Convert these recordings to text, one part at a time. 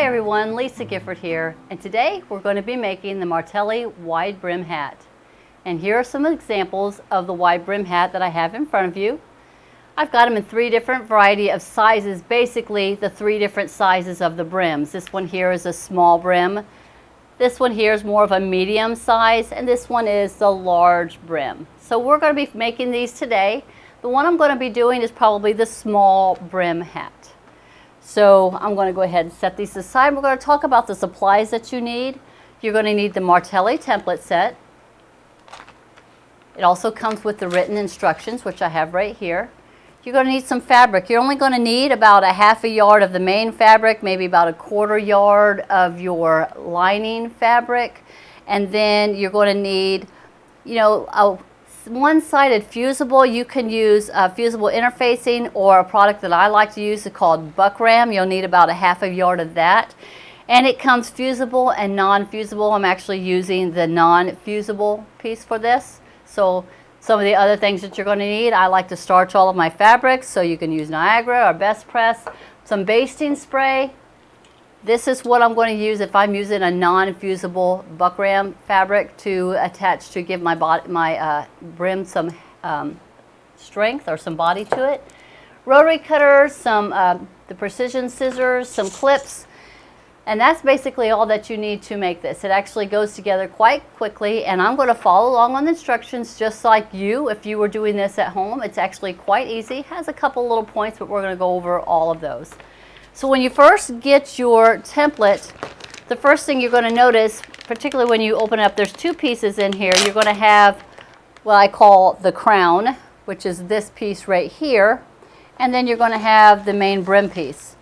everyone, Lisa Gifford here, and today we're going to be making the Martelli wide brim hat. And here are some examples of the wide brim hat that I have in front of you. I've got them in three different variety of sizes, basically the three different sizes of the brims. This one here is a small brim, this one here is more of a medium size, and this one is the large brim. So we're going to be making these today. The one I'm going to be doing is probably the small brim hat. So I'm going to go ahead and set these aside. We're going to talk about the supplies that you need. You're going to need the Martelli template set. It also comes with the written instructions, which I have right here. You're going to need some fabric. You're only going to need about a ½ yard of the main fabric, maybe about a ¼ yard of your lining fabric. And then you're going to need, a one-sided fusible. You can use fusible interfacing or a product that I like to use called Brim. You'll need about a ½ yard of that. And it comes fusible and non-fusible. I'm actually using the non-fusible piece for this. So some of the other things that you're going to need, I like to starch all of my fabrics, so you can use Niagara or Best Press. Some basting spray. This is what I'm going to use if I'm using a non-fusible Brim fabric to attach to give my brim some strength or some body to it. Rotary cutters, some the precision scissors, some clips, and that's basically all that you need to make this. It actually goes together quite quickly, and I'm going to follow along on the instructions just like you if you were doing this at home. It's actually quite easy. It has a couple little points, but we're going to go over all of those. So when you first get your template, the first thing you're going to notice, particularly when you open it up, there's two pieces in here. You're going to have what I call the crown, which is this piece right here, and then you're going to have the main brim piece.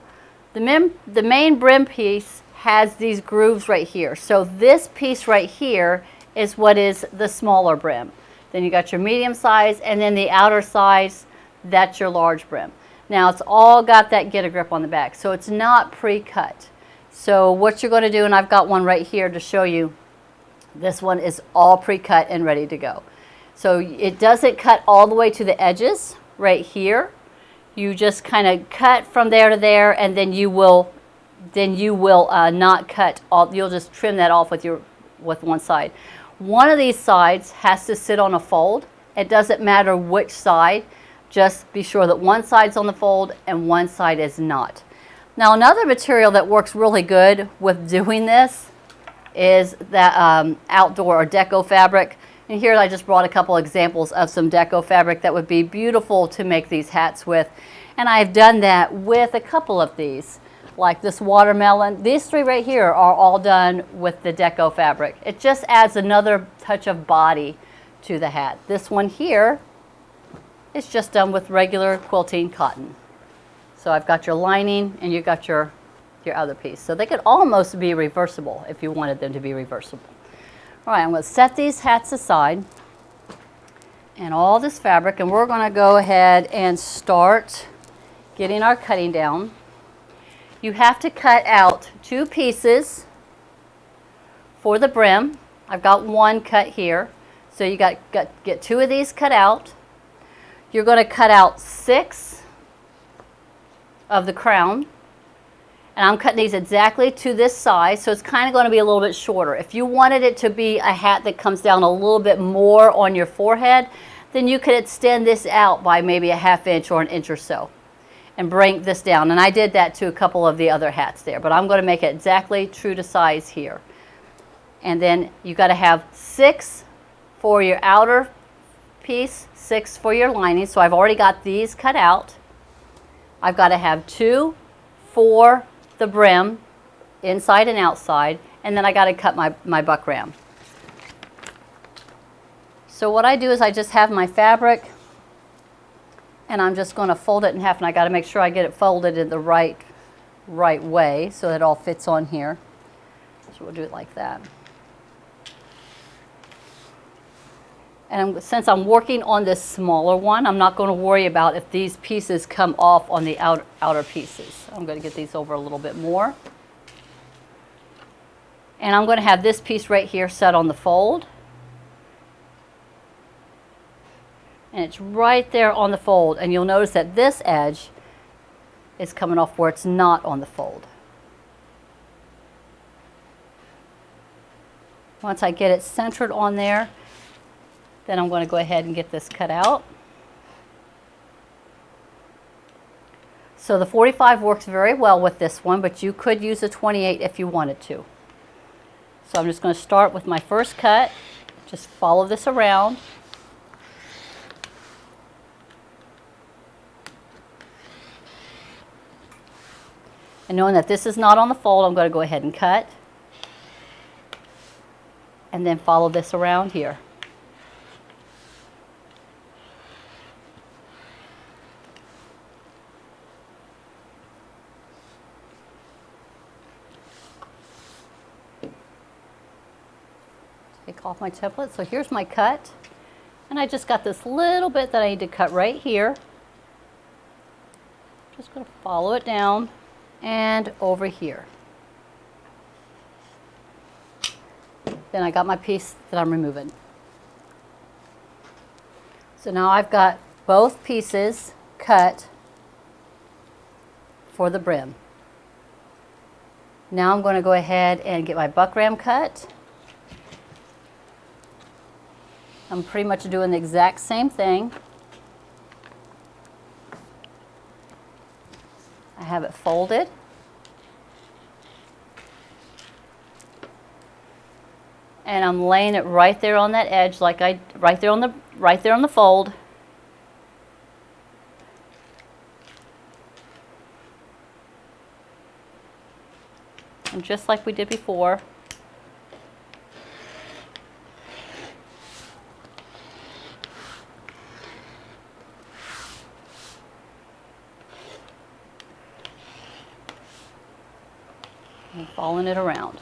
The main brim piece has these grooves right here. So this piece right here is what is the smaller brim. Then you got your medium size, and then the outer size, that's your large brim. Now it's all got that get a grip on the back, so it's not pre-cut. So what you're going to do, and I've got one right here to show you, this one is all pre-cut and ready to go. So it doesn't cut all the way to the edges right here. You just kind of cut from there to there, and then you will not cut all. You'll just trim that off with one side. One of these sides has to sit on a fold. It doesn't matter which side. Just be sure that one side's on the fold and one side is not. Now another material that works really good with doing this is that outdoor or deco fabric. And here I just brought a couple examples of some deco fabric that would be beautiful to make these hats with. And I've done that with a couple of these, like this watermelon. These three right here are all done with the deco fabric. It just adds another touch of body to the hat. This one here, it's just done with regular quilting cotton. So I've got your lining and you've got your other piece. So they could almost be reversible if you wanted them to be reversible. All right, I'm going to set these hats aside and all this fabric, and we're going to go ahead and start getting our cutting down. You have to cut out two pieces for the brim. I've got one cut here. So you get two of these cut out. You're going to cut out 6 of the crown, and I'm cutting these exactly to this size, so it's kind of going to be a little bit shorter. If you wanted it to be a hat that comes down a little bit more on your forehead, then you could extend this out by maybe a ½ inch or an inch or so and bring this down. And I did that to a couple of the other hats there, but I'm going to make it exactly true to size here. And then you got to have 6 for your outer piece, 6 for your lining. So I've already got these cut out. I've got to have 2 for the brim, inside and outside, and then I got to cut my buckram. So what I do is I just have my fabric, and I'm just going to fold it in half, and I got to make sure I get it folded in the right way so that it all fits on here. So we'll do it like that. And since I'm working on this smaller one, I'm not going to worry about if these pieces come off on the outer pieces. I'm going to get these over a little bit more. And I'm going to have this piece right here set on the fold. And it's right there on the fold. And you'll notice that this edge is coming off where it's not on the fold. Once I get it centered on there, then I'm going to go ahead and get this cut out. So the 45 works very well with this one, but you could use a 28 if you wanted to. So I'm just going to start with my first cut. Just follow this around. And knowing that this is not on the fold, I'm going to go ahead and cut. And then follow this around here. Take off my template. So here's my cut. And I just got this little bit that I need to cut right here. Just going to follow it down and over here. Then I got my piece that I'm removing. So now I've got both pieces cut for the brim. Now I'm going to go ahead and get my buckram cut. I'm pretty much doing the exact same thing. I have it folded. And I'm laying it right there on that edge, right there on the fold. And just like we did before. And following it around.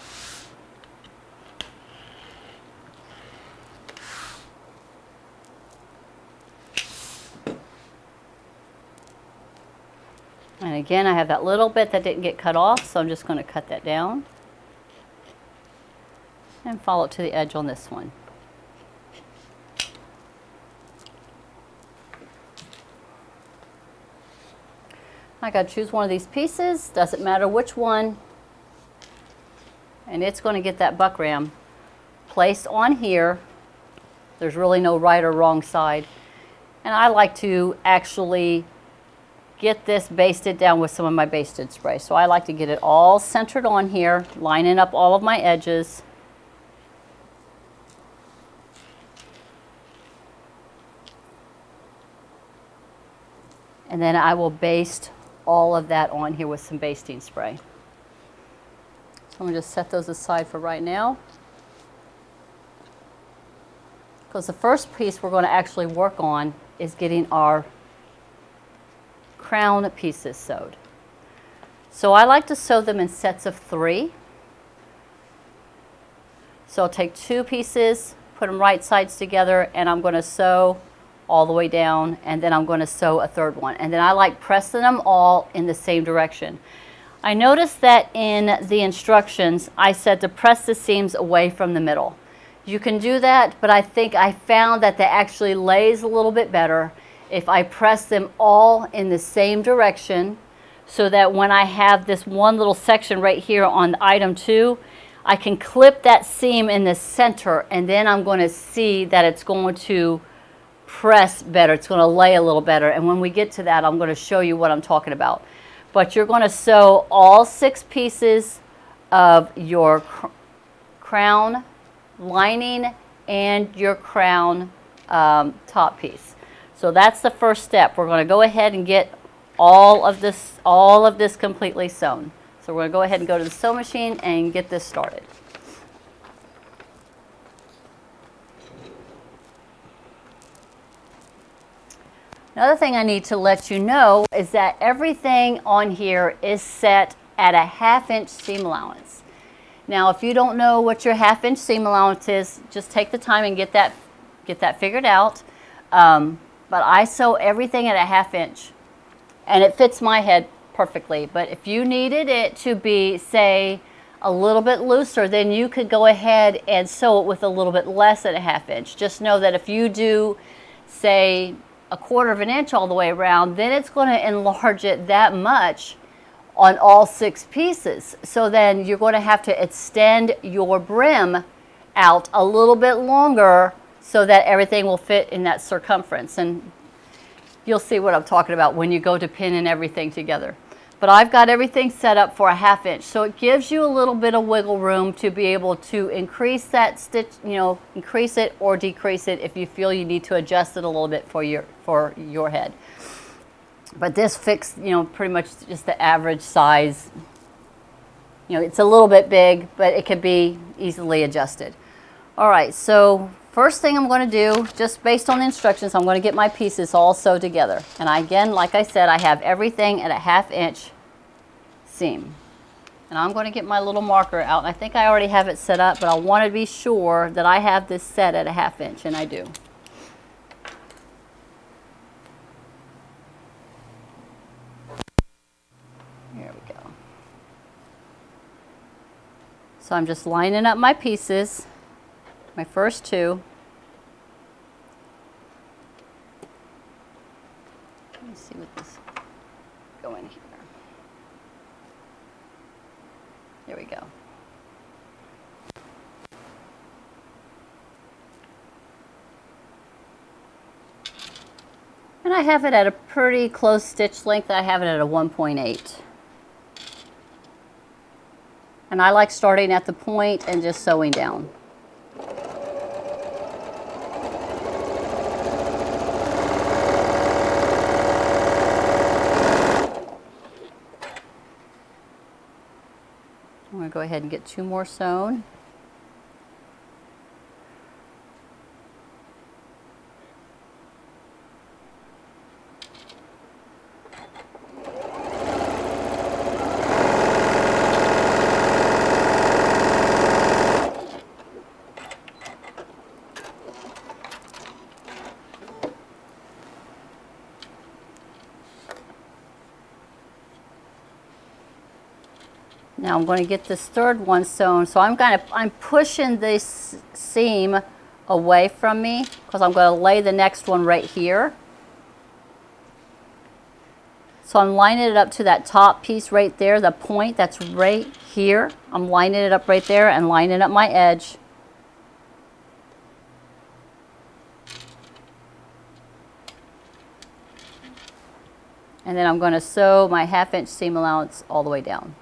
And again, I have that little bit that didn't get cut off, so I'm just going to cut that down and follow it to the edge on this one. I got to choose one of these pieces, doesn't matter which one, and it's going to get that buckram placed on here. There's really no right or wrong side, and I like to actually get this basted down with some of my basted spray. So I like to get it all centered on here, lining up all of my edges. And then I will baste all of that on here with some basting spray. So I'm going to just set those aside for right now. Because the first piece we're going to actually work on is getting our crown pieces sewed. So I like to sew them in sets of 3. So I'll take 2 pieces, put them right sides together, and I'm going to sew all the way down, and then I'm going to sew a third one. And then I like pressing them all in the same direction. I noticed that in the instructions I said to press the seams away from the middle. You can do that, but I think I found that that actually lays a little bit better if I press them all in the same direction, so that when I have this one little section right here on item 2, I can clip that seam in the center, and then I'm going to see that it's going to press better. It's going to lay a little better, and when we get to that, I'm going to show you what I'm talking about. But you're going to sew all 6 pieces of your crown lining and your crown top piece. So that's the first step. We're going to go ahead and get all of this completely sewn. So we're going to go ahead and go to the sewing machine and get this started. Another thing I need to let you know is that everything on here is set at a 1/2 inch seam allowance. Now, if you don't know what your 1/2 inch seam allowance is, just take the time and get that figured out. But I sew everything at a 1/2 inch, and it fits my head perfectly. But if you needed it to be, say, a little bit looser, then you could go ahead and sew it with a little bit less than a 1/2 inch. Just know that if you do, say, 1/4 of an inch all the way around, then it's going to enlarge it that much on all 6 pieces. So then you're going to have to extend your brim out a little bit longer so that everything will fit in that circumference. And you'll see what I'm talking about when you go to pinning everything together. But I've got everything set up for a 1/2 inch, so it gives you a little bit of wiggle room to be able to increase that stitch, increase it or decrease it if you feel you need to adjust it a little bit for your head. But this fits, pretty much just the average size. It's a little bit big, but it can be easily adjusted. All right, so first thing I'm going to do, just based on the instructions, I'm going to get my pieces all sewed together. And again, like I said, I have everything at a 1/2 inch seam. And I'm going to get my little marker out. And I think I already have it set up, but I want to be sure that I have this set at a 1/2 inch, and I do. There we go. So I'm just lining up my pieces, my first two. Let me see what this go in here. There we go. And I have it at a pretty close stitch length. I have it at a 1.8. And I like starting at the point and just sewing down. I'm going to go ahead and get 2 more sewn. Now I'm going to get this third one sewn. So I'm pushing this seam away from me because I'm going to lay the next one right here. So I'm lining it up to that top piece right there, the point that's right here. I'm lining it up right there and lining up my edge. And then I'm going to sew my 1/2 inch seam allowance all the way down.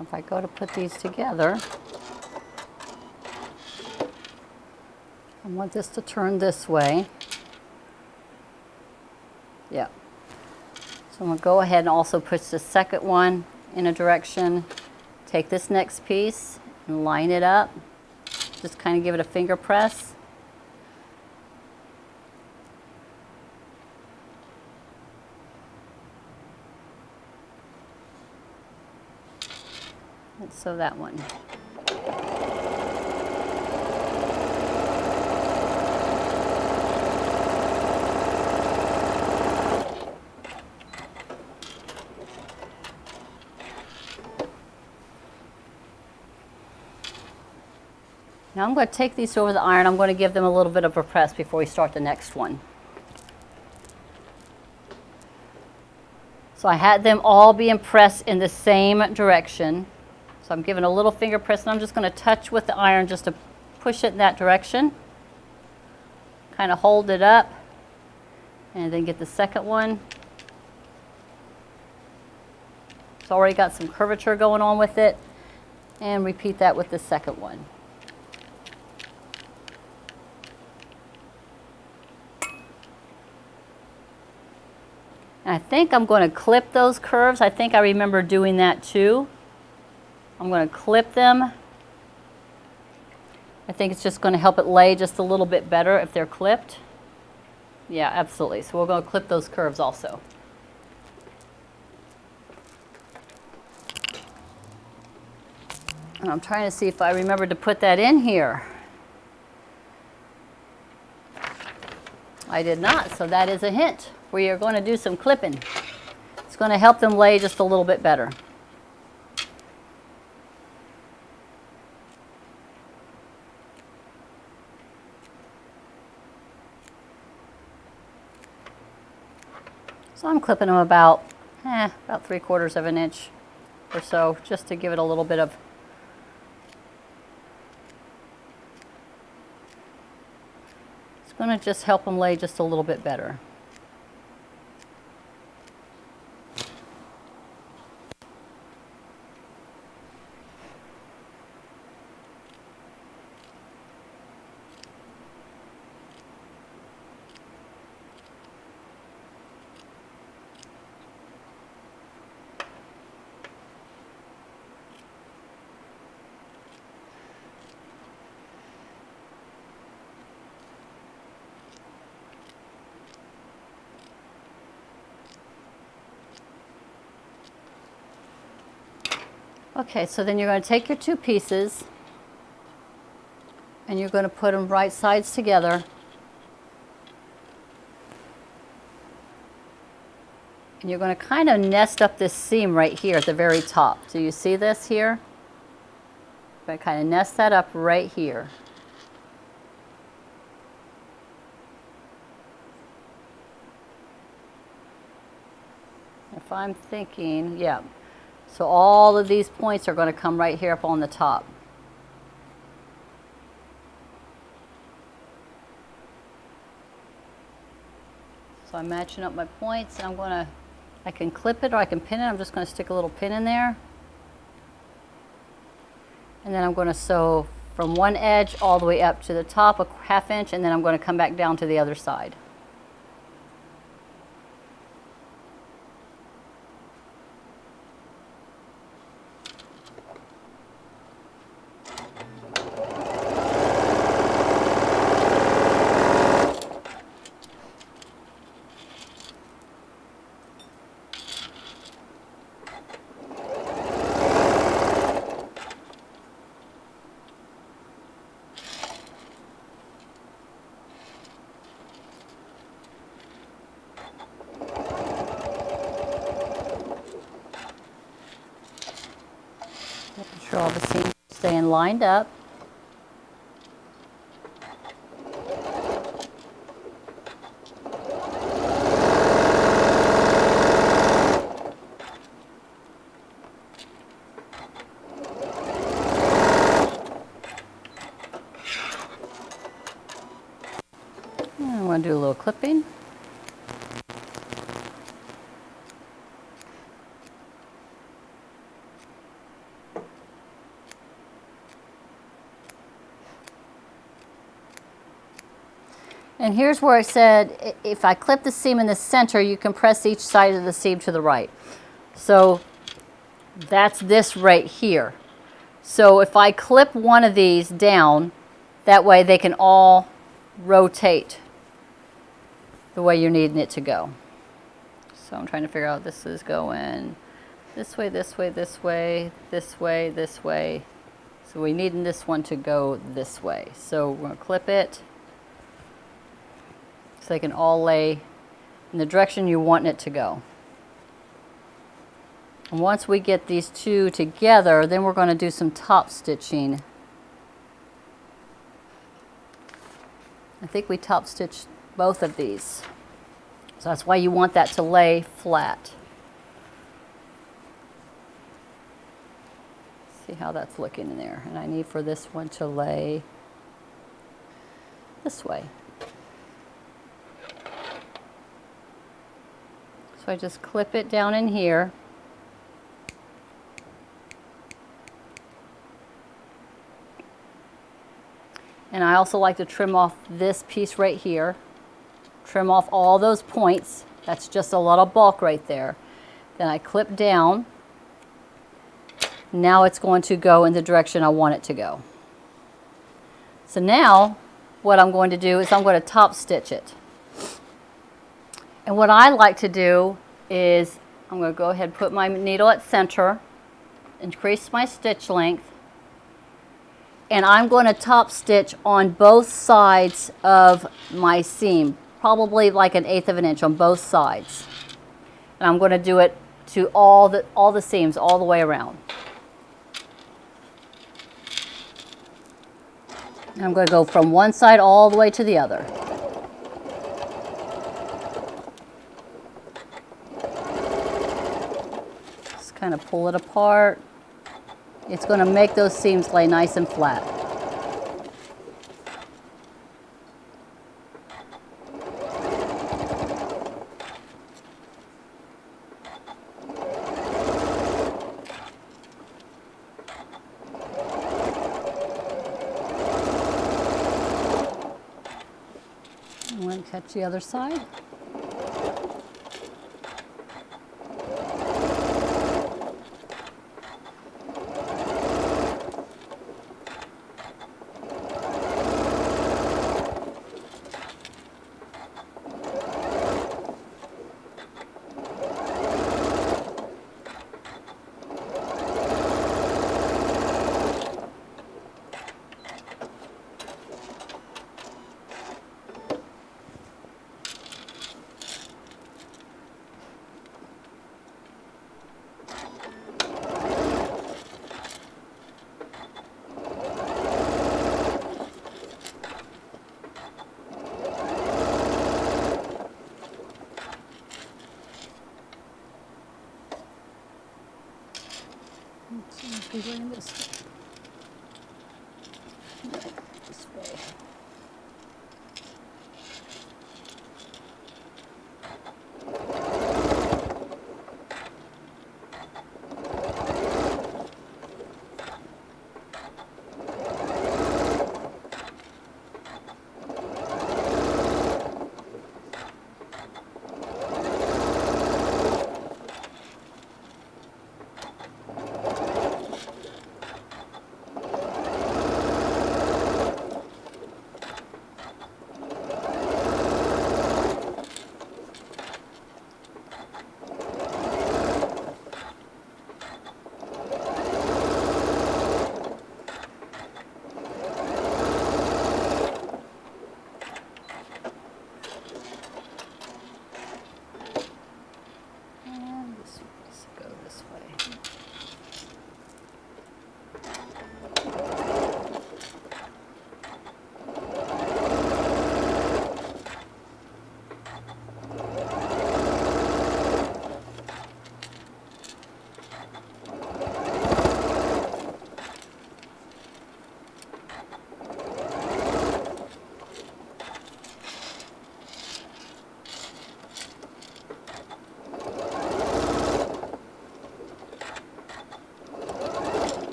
If I go to put these together, I want this to turn this way. Yeah. So I'm going to go ahead and also push the second one in a direction. Take this next piece and line it up. Just kind of give it a finger press. Let's sew that one. Now I'm going to take these over the iron. I'm going to give them a little bit of a press before we start the next one. So I had them all being pressed in the same direction. So I'm giving a little finger press, and I'm just going to touch with the iron just to push it in that direction. Kind of hold it up, and then get the second one. It's already got some curvature going on with it, and repeat that with the second one. And I think I'm going to clip those curves. I think I remember doing that too. I'm going to clip them. I think it's just going to help it lay just a little bit better if they're clipped. Yeah, absolutely. So we're going to clip those curves also. And I'm trying to see if I remember to put that in here. I did not, so that is a hint. We are going to do some clipping. It's going to help them lay just a little bit better. So I'm clipping them about 3/4 of an inch or so, just to give it a little bit of it's going to just help them lay just a little bit better. Okay, so then you're going to take your two pieces and you're going to put them right sides together. And you're going to kind of nest up this seam right here at the very top. Do you see this here? I'm going to kind of nest that up right here. If I'm thinking, yeah. So all of these points are going to come right here up on the top. So I'm matching up my points, and I can clip it or I can pin it. I'm just going to stick a little pin in there. And then I'm going to sew from one edge all the way up to the top, a 1/2 inch, and then I'm going to come back down to the other side. Making sure all the seams are staying lined up. And I'm going to do a little clipping. And here's where I said if I clip the seam in the center, you can press each side of the seam to the right. So that's this right here. So if I clip one of these down, that way they can all rotate the way you're needing it to go. So I'm trying to figure out this is going this way, this way, this way, this way, this way. So we need this one to go this way. So we're going to clip it so they can all lay in the direction you want it to go. And once we get these two together, then we're going to do some top stitching. I think we top stitched both of these. So that's why you want that to lay flat. See how that's looking in there. And I need for this one to lay this way. So I just clip it down in here. And I also like to trim off this piece right here. Trim off all those points. That's just a lot of bulk right there. Then I clip down. Now it's going to go in the direction I want it to go. So now what I'm going to do is I'm going to top stitch it. And what I like to do is I'm going to go ahead and put my needle at center, increase my stitch length, and I'm going to top stitch on both sides of my seam, probably like 1/8 of an inch on both sides. And I'm going to do it to all the seams all the way around. And I'm going to go from one side all the way to the other. Just kind of pull it apart. It's going to make those seams lay nice and flat. I'm going to catch the other side. Going this way. This way.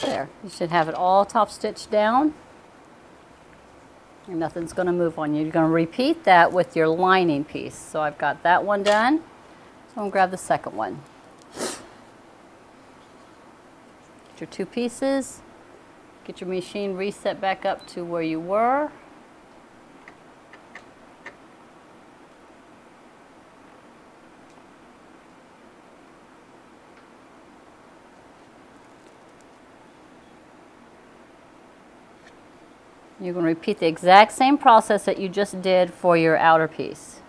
There, you should have it all top stitched down and nothing's going to move on you. You're going to repeat that with your lining piece. So I've got that one done, so I'm going to grab the second one. Get your two pieces, get your machine reset back up to where you were. You're going to repeat the exact same process that you just did for your outer piece.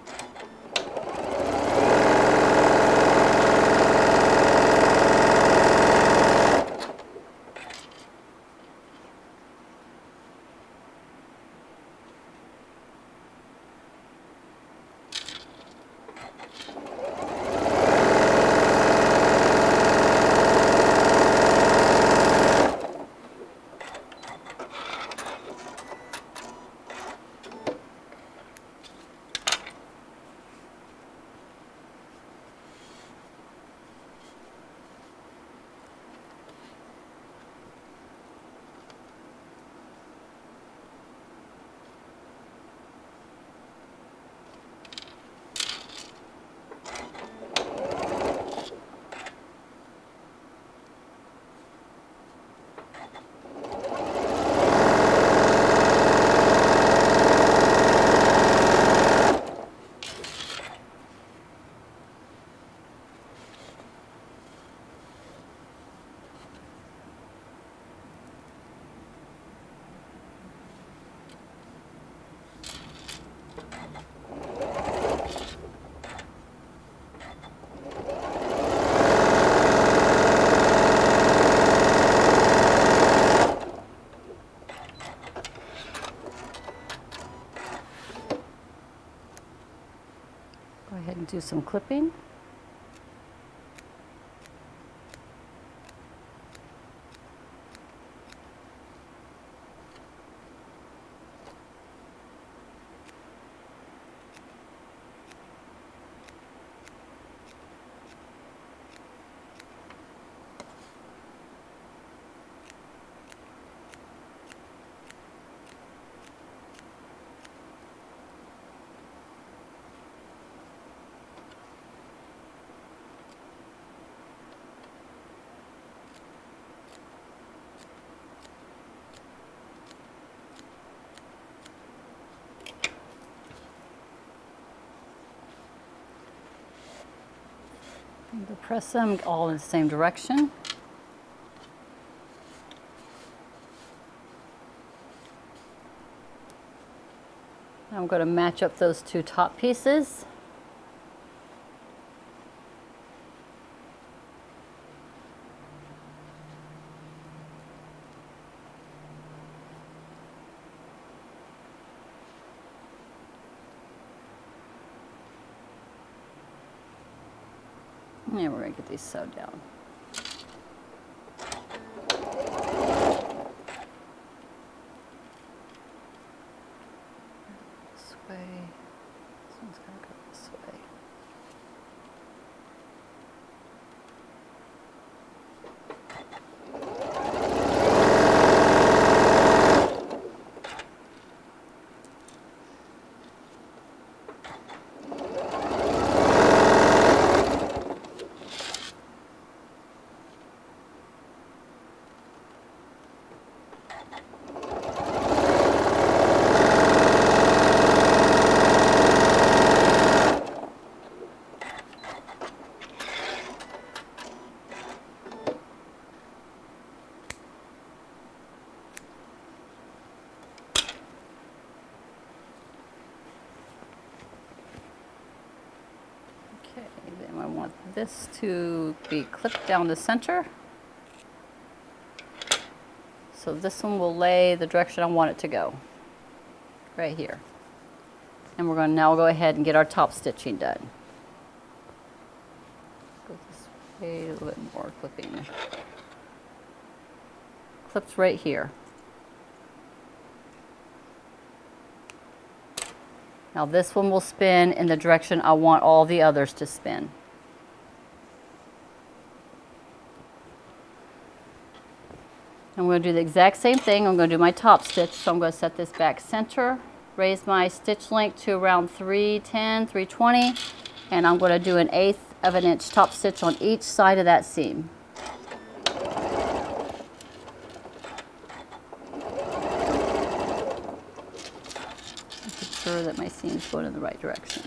Do some clipping. And press them all in the same direction. I'm going to match up those two top pieces. And we're going to get these sewed down. This way. This one's going to go this way. Okay, then I want this to be clipped down the center. So this one will lay the direction I want it to go, right here. And we're going to now go ahead and get our top stitching done. Go this way, a little bit more clipping. Clips right here. Now this one will spin in the direction I want all the others to spin. I'm going to do the exact same thing. I'm going to do my top stitch. So I'm going to set this back center, raise my stitch length to around 310, 320, and I'm going to do 1/8 of an inch top stitch on each side of that seam. Make sure that my seam's going in the right direction.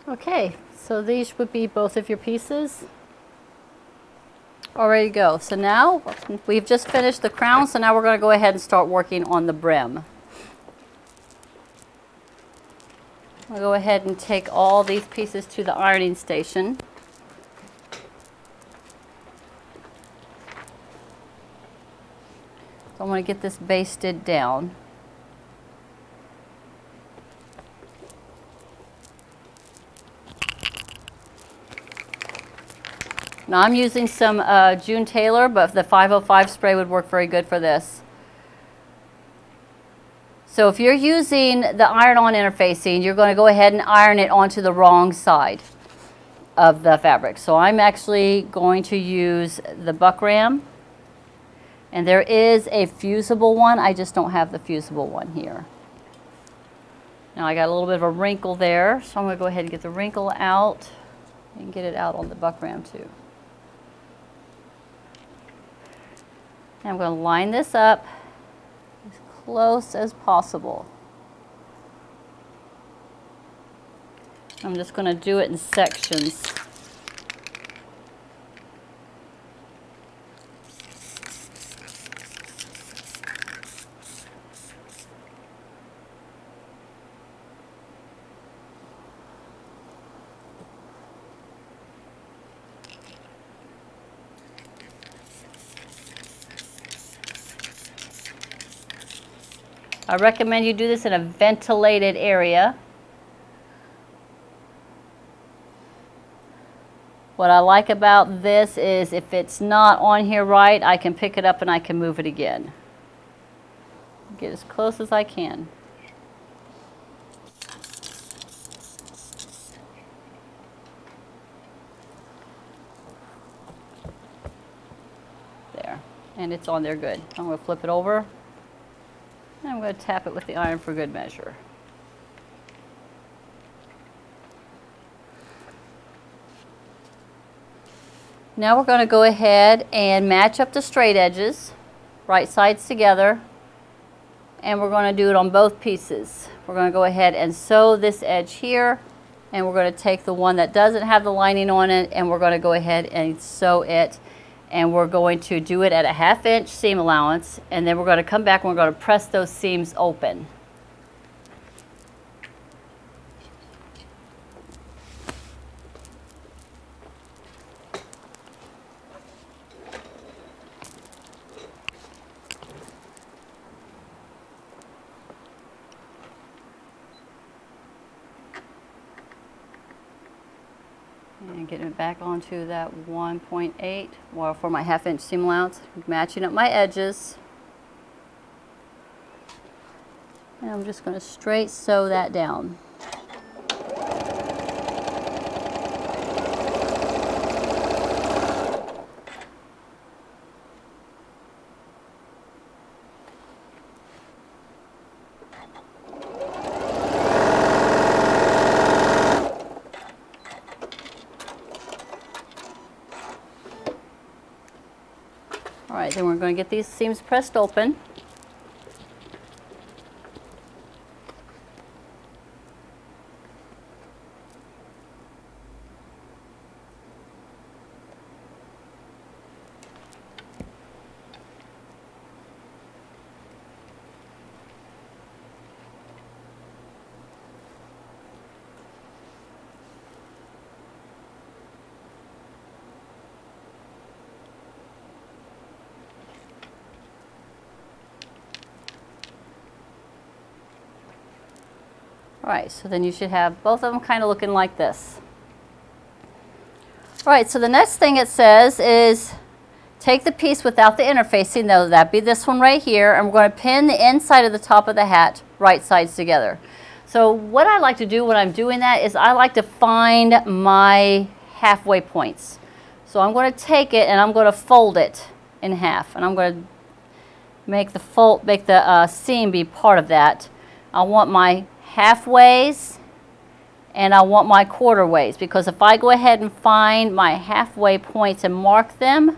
Okay, so these would be both of your pieces. All ready to go. So now we've just finished the crown, so now we're going to go ahead and start working on the brim. I'll go ahead and take all these pieces to the ironing station. So I'm going to get this basted down. Now I'm using some June Taylor, but the 505 spray would work very good for this. So if you're using the iron-on interfacing, you're going to go ahead and iron it onto the wrong side of the fabric. So I'm actually going to use the buckram. And there is a fusible one. I just don't have the fusible one here. Now I got a little bit of a wrinkle there, so I'm going to go ahead and get the wrinkle out and get it out on the buckram too. And I'm going to line this up as close as possible. I'm just going to do it in sections. I recommend you do this in a ventilated area. What I like about this is if it's not on here right, I can pick it up and I can move it again. Get as close as I can. There, and it's on there good. I'm going to flip it over. And I'm going to tap it with the iron for good measure. Now we're going to go ahead and match up the straight edges, right sides together, and we're going to do it on both pieces. We're going to go ahead and sew this edge here, and we're going to take the one that doesn't have the lining on it, and we're going to go ahead and sew it. And we're going to do it at a 1/2 inch seam allowance, and then we're going to come back and we're going to press those seams open. And getting it back onto that 1.8 well, for my 1/2 inch seam allowance, matching up my edges. And I'm just going to straight sew that down. All right, then we're going to get these seams pressed open. All right, so then you should have both of them kind of looking like this. All right, so the next thing it says is take the piece without the interfacing, though that'd be this one right here, and we're going to pin the inside of the top of the hat right sides together. So what I like to do when I'm doing that is I like to find my halfway points. So I'm going to take it and I'm going to fold it in half, and I'm going to make the seam be part of that. I want my halfways and I want my quarterways, because if I go ahead and find my halfway points and mark them,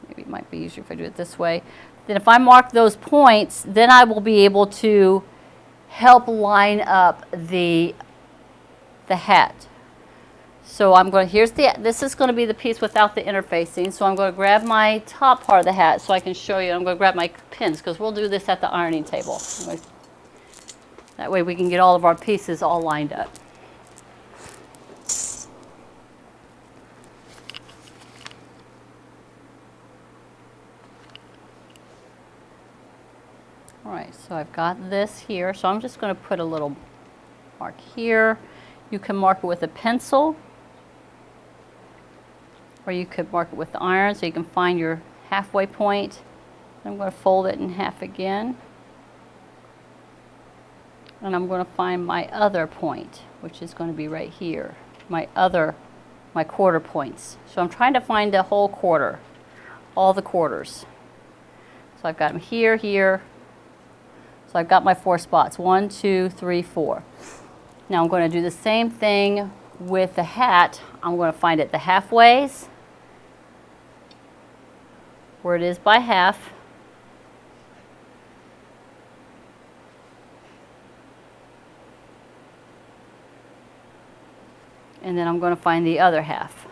maybe it might be easier if I do it this way, then if I mark those points, then I will be able to help line up the the hat. So I'm going to, this is going to be the piece without the interfacing. So I'm going to grab my top part of the hat so I can show you. I'm going to grab my pins because we'll do this at the ironing table. That way we can get all of our pieces all lined up. All right, so I've got this here. So I'm just going to put a little mark here. You can mark it with a pencil, or you could mark it with the iron so you can find your halfway point. I'm going to fold it in half again. And I'm going to find my other point, which is going to be right here. My quarter points. So I'm trying to find the whole quarter, all the quarters. So I've got them here, here. So I've got my 4 spots, 1, 2, 3, 4. Now I'm going to do the same thing with the hat. I'm going to find it the halfways, where it is by half. And then I'm going to find the other half.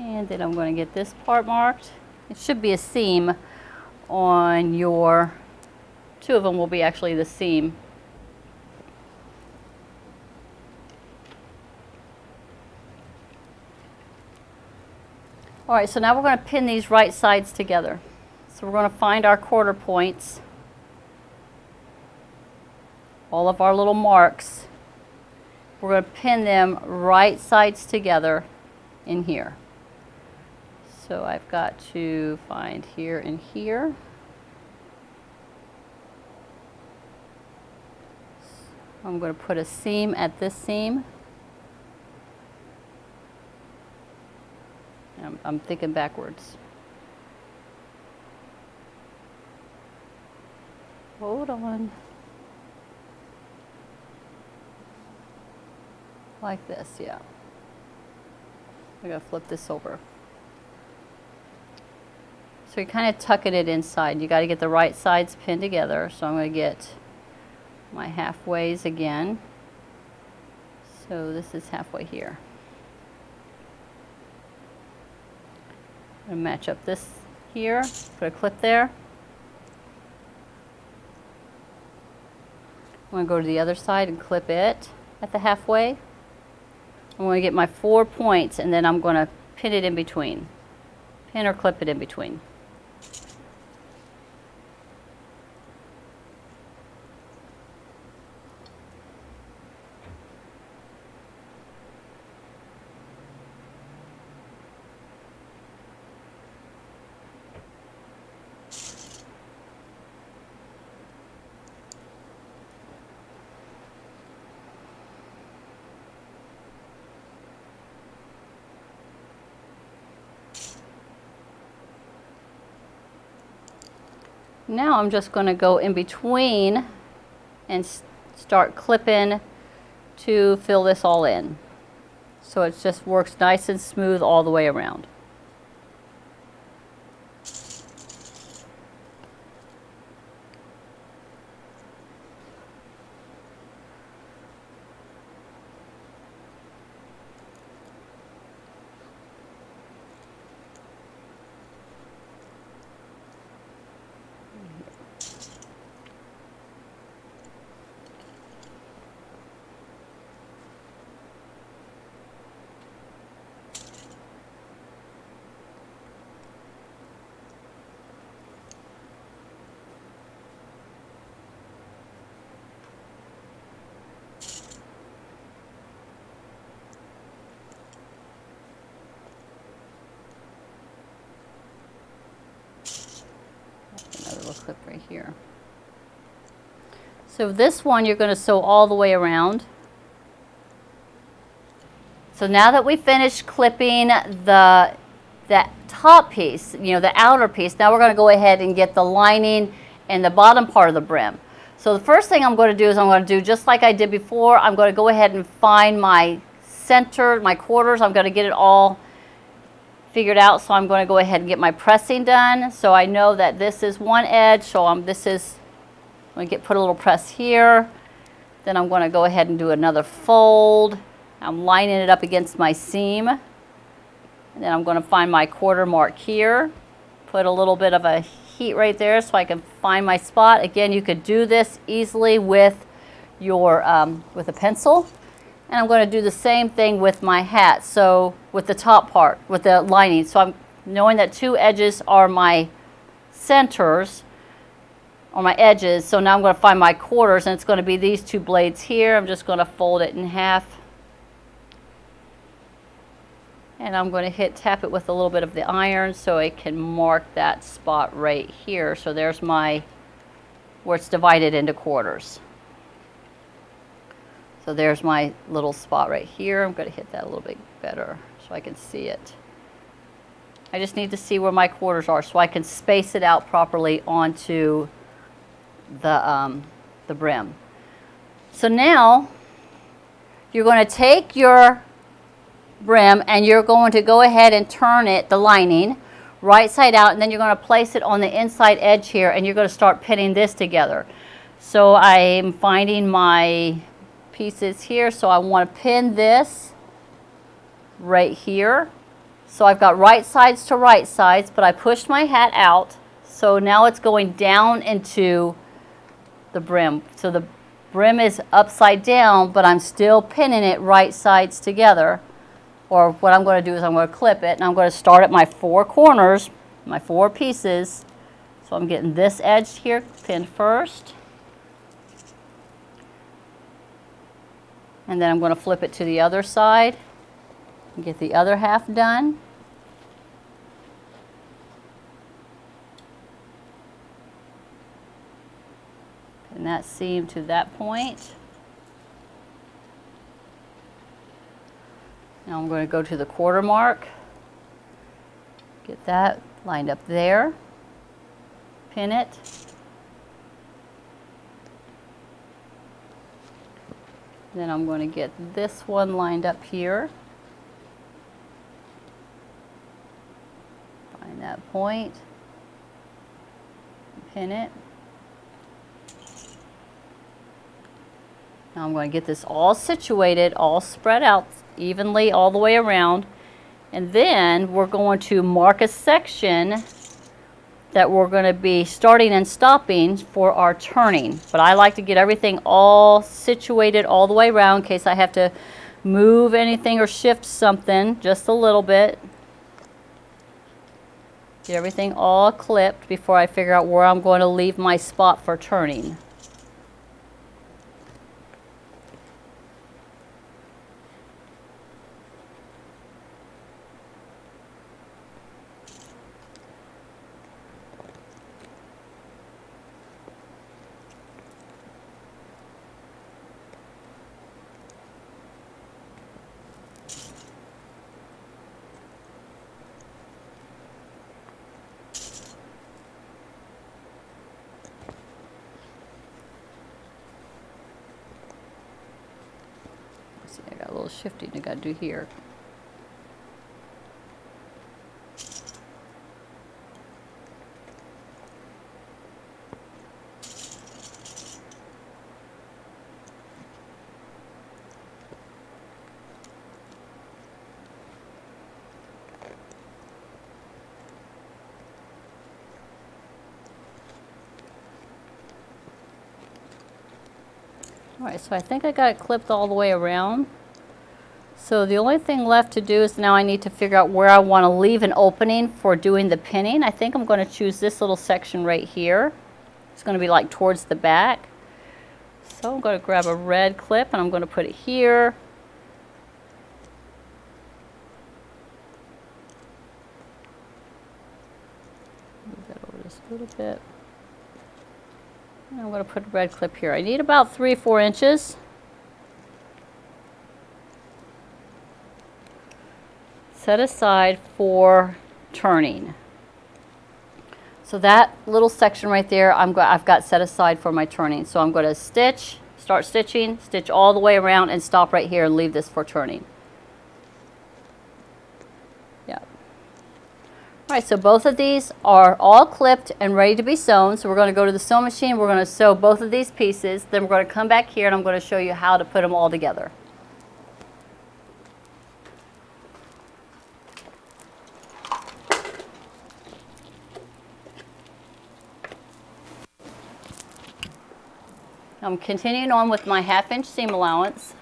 And then I'm going to get this part marked. It should be a seam on your, 2 of them will be actually the seam. All right, so now we're going to pin these right sides together. So we're going to find our quarter points, all of our little marks. We're going to pin them right sides together in here. So I've got to find here and here. I'm going to put a seam at this seam. I'm thinking backwards. Hold on. Like this, yeah. I'm going to flip this over. So you're kind of tucking it inside. You got to get the right sides pinned together. So I'm going to get my halfways again. So this is halfway here. I'm going to match up this here, put a clip there. I'm going to go to the other side and clip it at the halfway. I'm going to get my 4 points and then I'm going to pin it in between. Pin or clip it in between. Now I'm just going to go in between and start clipping to fill this all in. So it just works nice and smooth all the way around. Another little clip right here. So this one you're going to sew all the way around. So now that we finished clipping the that top piece, you know, the outer piece. Now we're going to go ahead and get the lining and the bottom part of the brim. So the first thing I'm going to do is I'm going to do just like I did before. I'm going to go ahead and find my center, my quarters. I'm going to get it all figured out. So I'm going to go ahead and get my pressing done. So I know that this is one edge. So I'm going to put a little press here. Then I'm going to go ahead and do another fold. I'm lining it up against my seam. And then I'm going to find my quarter mark here. Put a little bit of a heat right there so I can find my spot. Again, you could do this easily with your with a pencil. And I'm going to do the same thing with my hat. So with the top part, with the lining. So I'm knowing that two edges are my centers, or my edges. So now I'm going to find my quarters, and it's going to be these two blades here. I'm just going to fold it in half. And I'm going to tap it with a little bit of the iron so I can mark that spot right here. So there's where it's divided into quarters. So there's my little spot right here. I'm going to hit that a little bit better so I can see it. I just need to see where my quarters are so I can space it out properly onto the brim. So now you're going to take your brim and you're going to go ahead and turn it, the lining, right side out, and then you're going to place it on the inside edge here, and you're going to start pinning this together. So I'm finding my pieces here, so I want to pin this right here. So I've got right sides to right sides, but I pushed my hat out, so now it's going down into the brim. So the brim is upside down, but I'm still pinning it right sides together. Or what I'm going to do is I'm going to clip it, and I'm going to start at my four corners, my four pieces. So I'm getting this edge here pinned first. And then I'm going to flip it to the other side and get the other half done. Pin that seam to that point. Now I'm going to go to the quarter mark, get that lined up there, pin it, then I'm going to get this one lined up here, find that point, pin it. Now I'm going to get this all situated, all spread out evenly all the way around, and then we're going to mark a section that we're going to be starting and stopping for our turning. But I like to get everything all situated all the way around in case I have to move anything or shift something just a little bit. Get everything all clipped before I figure out where I'm going to leave my spot for turning. I got a little shifting I got to do here. All right, so I think I got it clipped all the way around. So the only thing left to do is now I need to figure out where I want to leave an opening for doing the pinning. I think I'm going to choose this little section right here. It's going to be like towards the back. So I'm going to grab a red clip and I'm going to put it here. Move that over just a little bit. And I'm going to put a red clip here. I need about 3 or 4 inches. Set aside for turning. So that little section right there, I've got set aside for my turning. So I'm going to stitch, start stitching, stitch all the way around, and stop right here and leave this for turning. Yeah. All right, so both of these are all clipped and ready to be sewn. So we're going to go to the sewing machine. We're going to sew both of these pieces. Then we're going to come back here and I'm going to show you how to put them all together. I'm continuing on with my 1/2 inch seam allowance.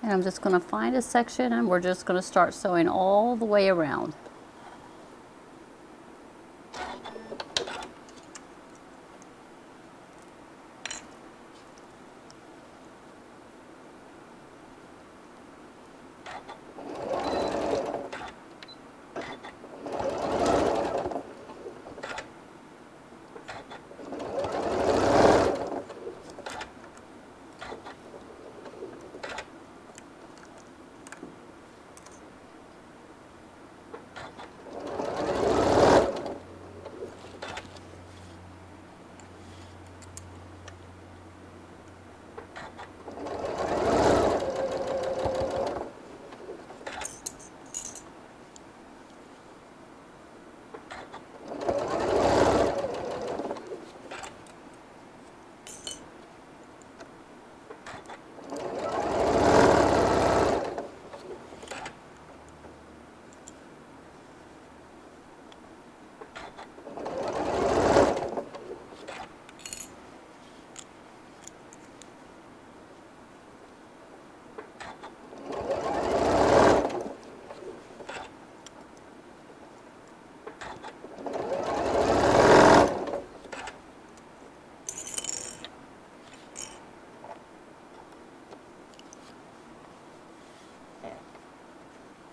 And I'm just going to find a section and we're just going to start sewing all the way around.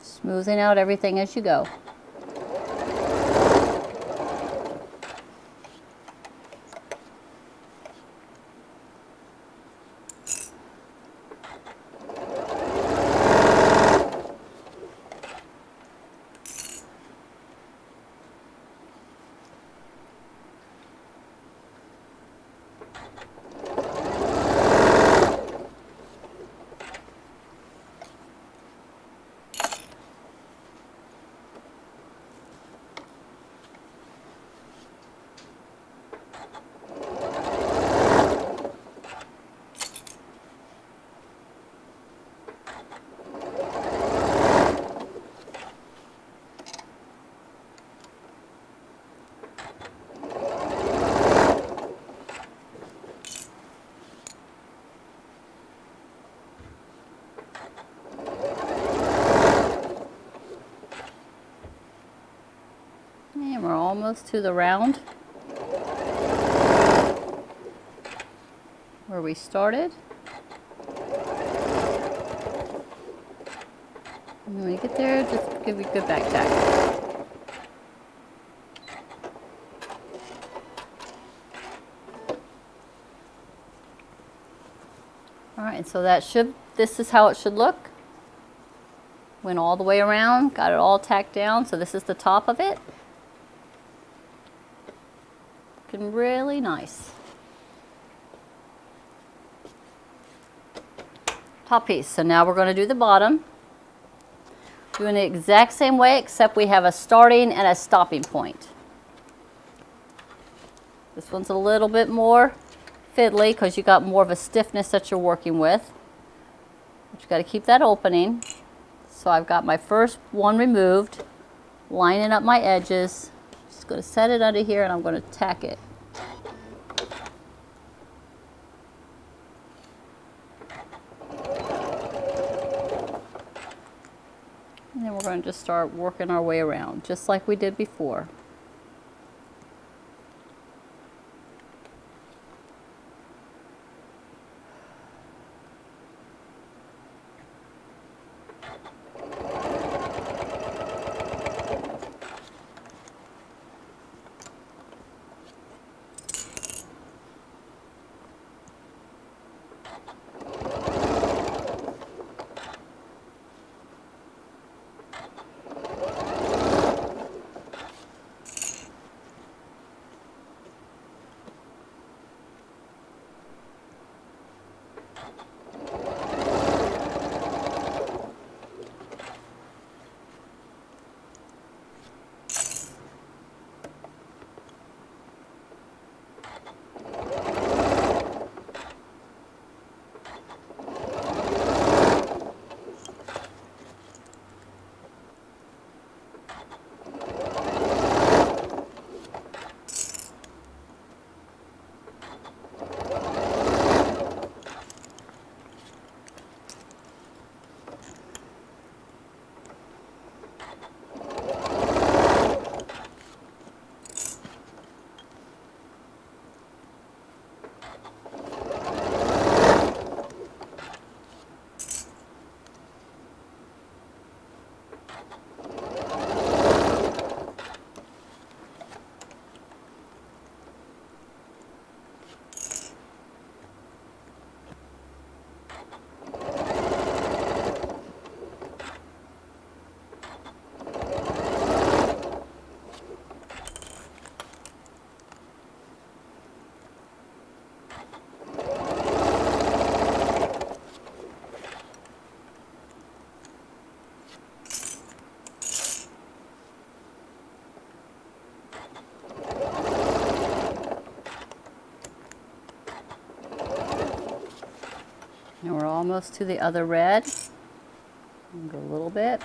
Smoothing out everything as you go. And we're almost to the round where we started. And when you get there, just give you a good back tack. All right, so this is how it should look. Went all the way around, got it all tacked down, so this is the top of it. Looking really nice. Top piece. So now we're going to do the bottom. Doing the exact same way, except we have a starting and a stopping point. This one's a little bit more fiddly because you got more of a stiffness that you're working with. But you got to keep that opening. So I've got my first one removed, lining up my edges. Just going to set it under here and I'm going to tack it. And then we're going to just start working our way around, just like we did before. almost to the other red. Go a little bit.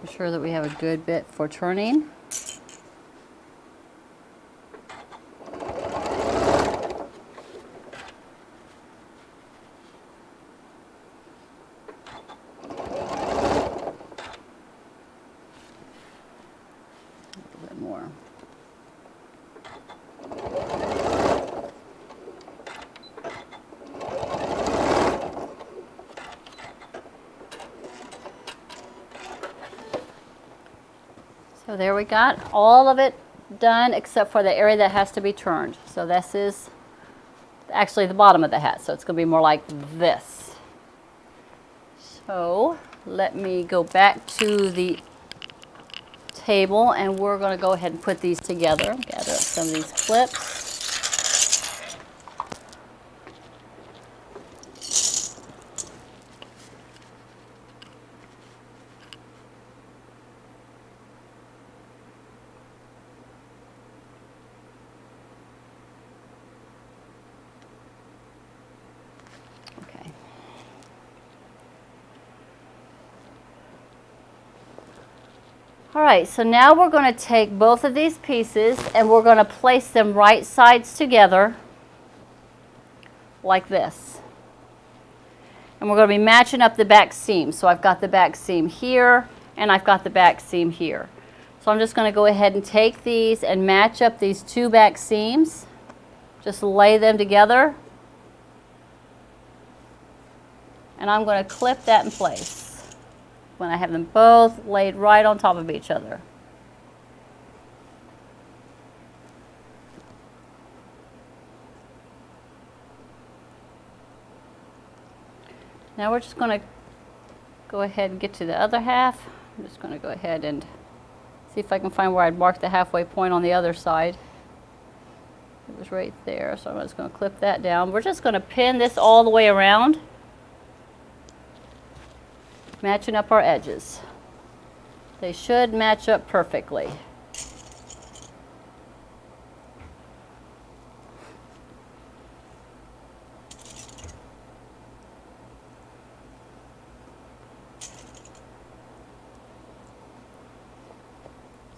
Making sure that we have a good bit for turning. So there we got all of it done except for the area that has to be turned. So this is actually the bottom of the hat, so it's going to be more like this. So let me go back to the table and we're going to go ahead and put these together. Gather up some of these clips. All right, so now we're going to take both of these pieces and we're going to place them right sides together like this. And we're going to be matching up the back seam. So I've got the back seam here and I've got the back seam here. So I'm just going to go ahead and take these and match up these two back seams. Just lay them together. And I'm going to clip that in place when I have them both laid right on top of each other. Now we're just going to go ahead and get to the other half. I'm just going to go ahead and see if I can find where I'd mark the halfway point on the other side. It was right there, so I'm just going to clip that down. We're just going to pin this all the way around, matching up our edges. They should match up perfectly.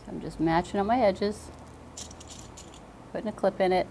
So I'm just matching up my edges, putting a clip in it.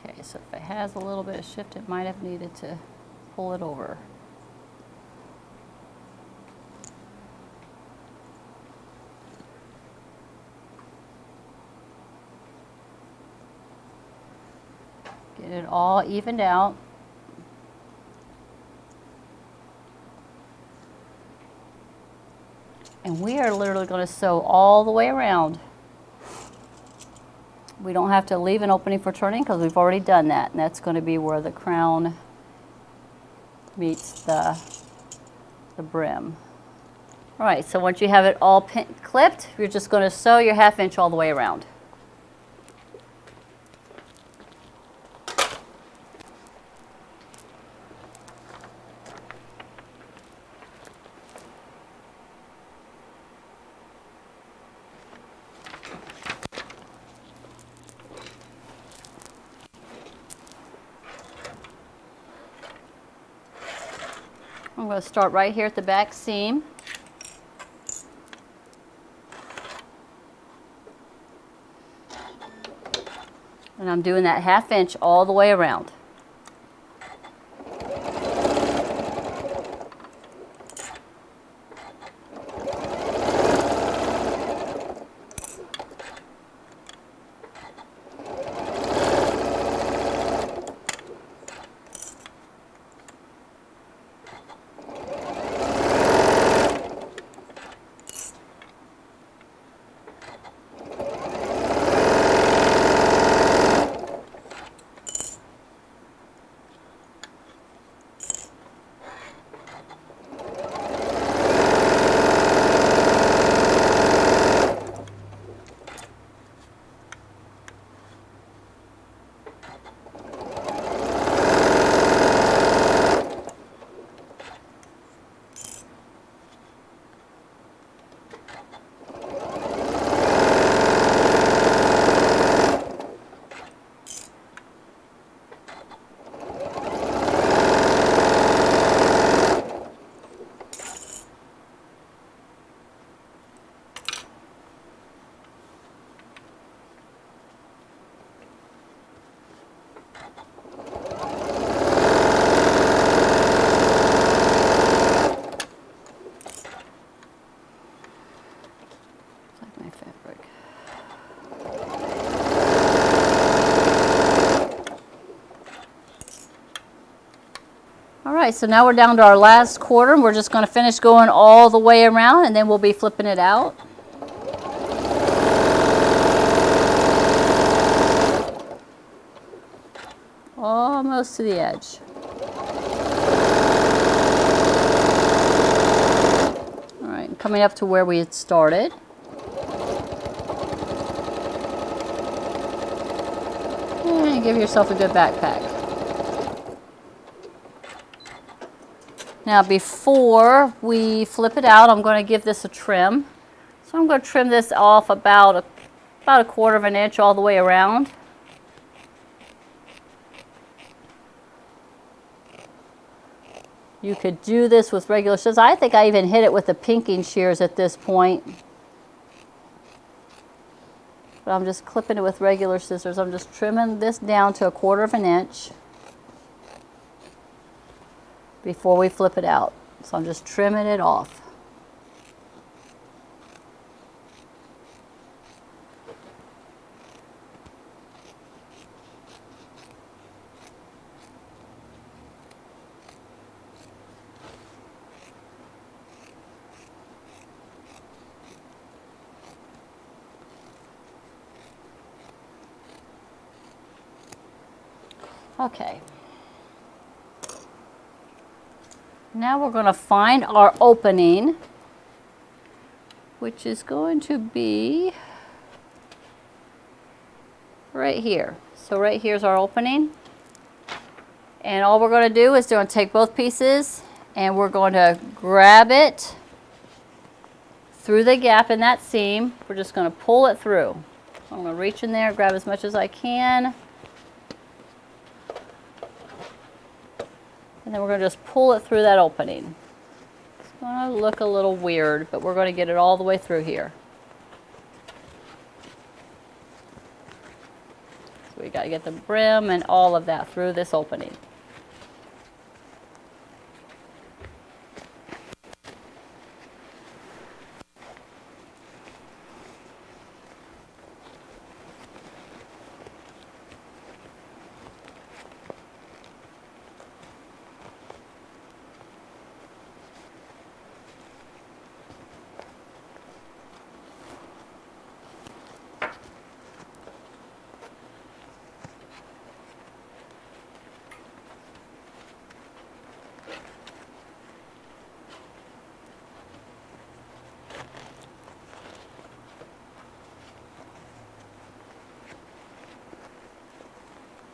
Okay, so if it has a little bit of shift, it might have needed to pull it over. Get it all evened out. And we are literally going to sew all the way around. We don't have to leave an opening for turning because we've already done that. And that's going to be where the crown meets the brim. All right, so once you have it all clipped, you're just going to sew your 1/2 inch all the way around. I'm going to start right here at the back seam. And I'm doing that 1/2 inch all the way around. right, so now we're down to our last quarter, and we're just going to finish going all the way around, and then we'll be flipping it out. Almost to the edge. All right, coming up to where we had started. And give yourself a good backpack. Now before we flip it out, I'm going to give this a trim. So I'm going to trim this off about a 1/4 of an inch all the way around. You could do this with regular scissors. I think I even hit it with the pinking shears at this point. But I'm just clipping it with regular scissors. I'm just trimming this down to a 1/4 of an inch before we flip it out. So I'm just trimming it off. Okay. Now we're going to find our opening, which is going to be right here. So right here's our opening. And all we're going to do is going to take both pieces and we're going to grab it through the gap in that seam. We're just going to pull it through. So I'm going to reach in there, grab as much as I can. And then we're going to just pull it through that opening. It's going to look a little weird, but we're going to get it all the way through here. So we got to get the brim and all of that through this opening.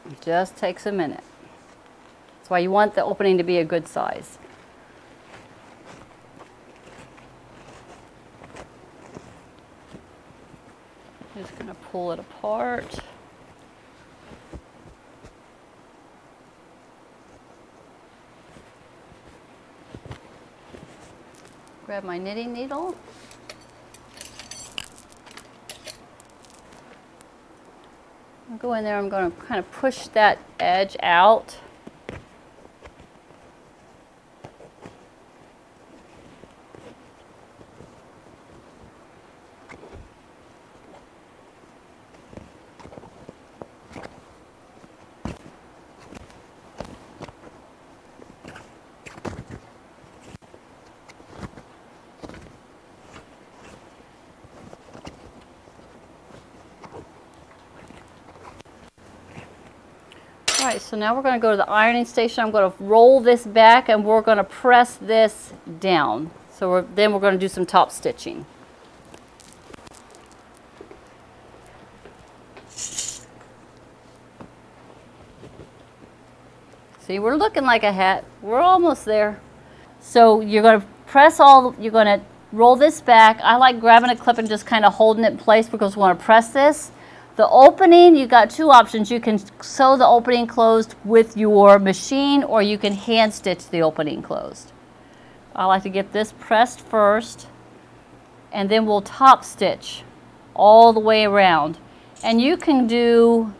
It just takes a minute. That's why you want the opening to be a good size. Just going to pull it apart. Grab my knitting needle. I'll go in there, I'm going to kind of push that edge out. All right, so now we're going to go to the ironing station. I'm going to roll this back and we're going to press this down. So then we're going to do some top stitching. See, we're looking like a hat. We're almost there. So you're going to press you're going to roll this back. I like grabbing a clip and just kind of holding it in place because we want to press this. The opening, you got two options. You can sew the opening closed with your machine or you can hand stitch the opening closed. I like to get this pressed first and then we'll top stitch all the way around. And you can do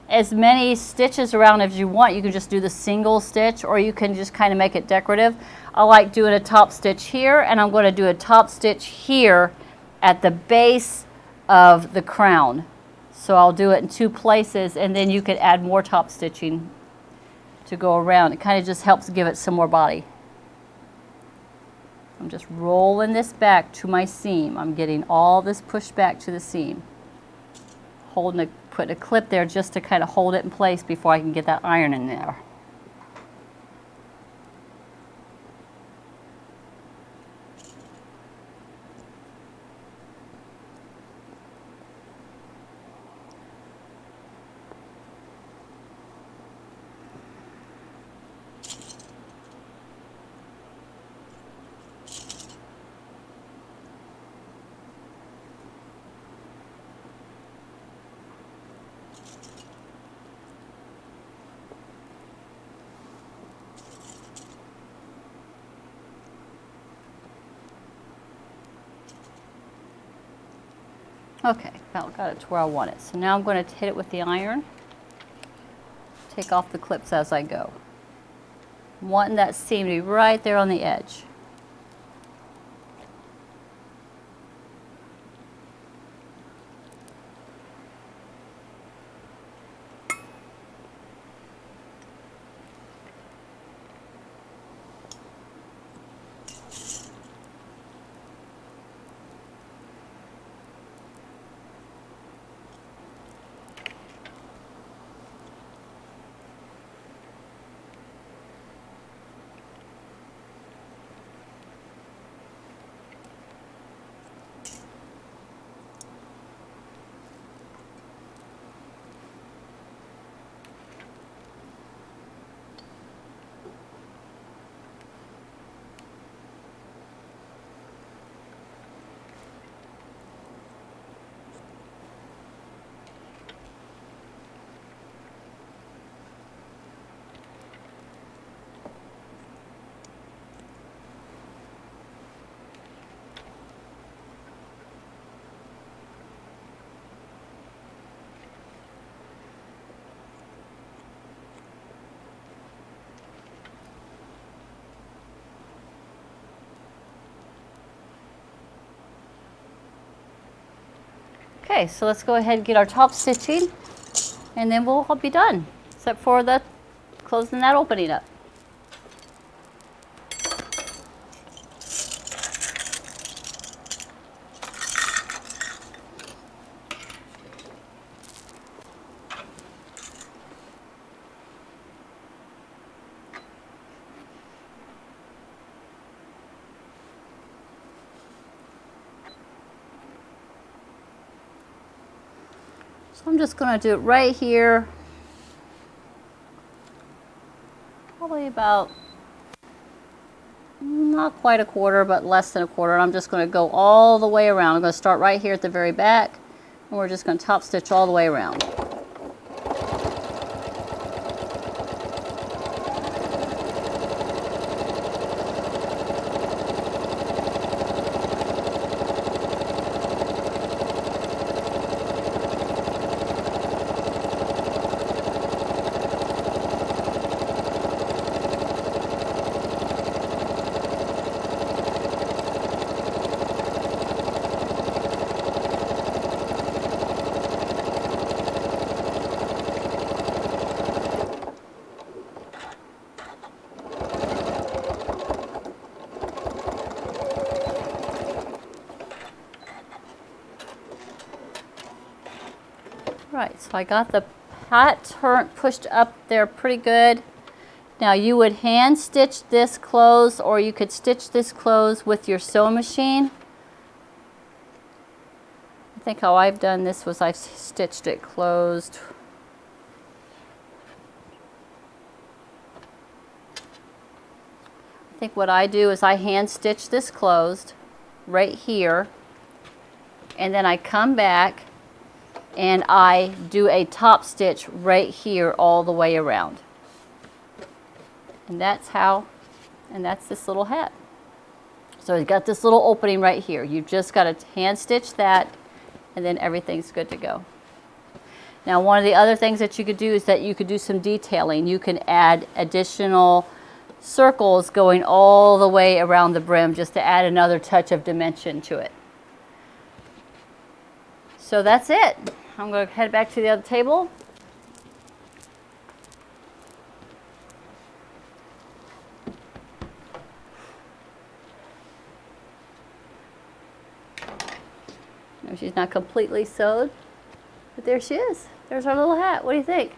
as many stitches around as you want. You can just do the single stitch or you can just kind of make it decorative. I like doing a top stitch here and I'm going to do a top stitch here at the base of the crown. So I'll do it in two places and then you could add more top stitching to go around. It kind of just helps give it some more body. I'm just rolling this back to my seam. I'm getting all this pushed back to the seam. Putting a clip there just to kind of hold it in place before I can get that iron in there. Okay, about got it to where I want it. So now I'm going to hit it with the iron. Take off the clips as I go. I'm wanting that seam to be right there on the edge. Okay, so let's go ahead and get our top stitching, and then we'll be done, except for the closing that opening up. So I'm just going to do it right here, probably about, not quite a quarter, but less than a quarter. And I'm just going to go all the way around. I'm going to start right here at the very back, and we're just going to top stitch all the way around. Right, so I got the hat pushed up there pretty good. Now you would hand stitch this closed, or you could stitch this closed with your sewing machine. I think how I've done this was I've stitched it closed. I think what I do is I hand stitch this closed right here, and then I come back and I do a top stitch right here all the way around. And that's this little hat. So you've got this little opening right here. You've just got to hand stitch that, and then everything's good to go. Now, one of the other things that you could do is that you could do some detailing. You can add additional circles going all the way around the brim just to add another touch of dimension to it. So that's it. I'm going to head back to the other table. She's not completely sewed, but there she is. There's our little hat. What do you think?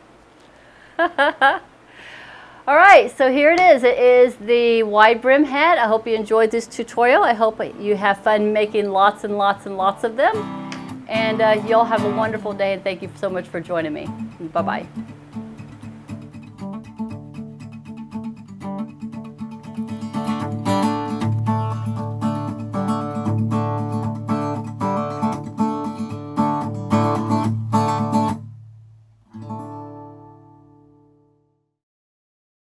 All right, so here it is. It is the wide brim hat. I hope you enjoyed this tutorial. I hope you have fun making lots and lots and lots of them. And y'all have a wonderful day, and thank you so much for joining me. Bye-bye.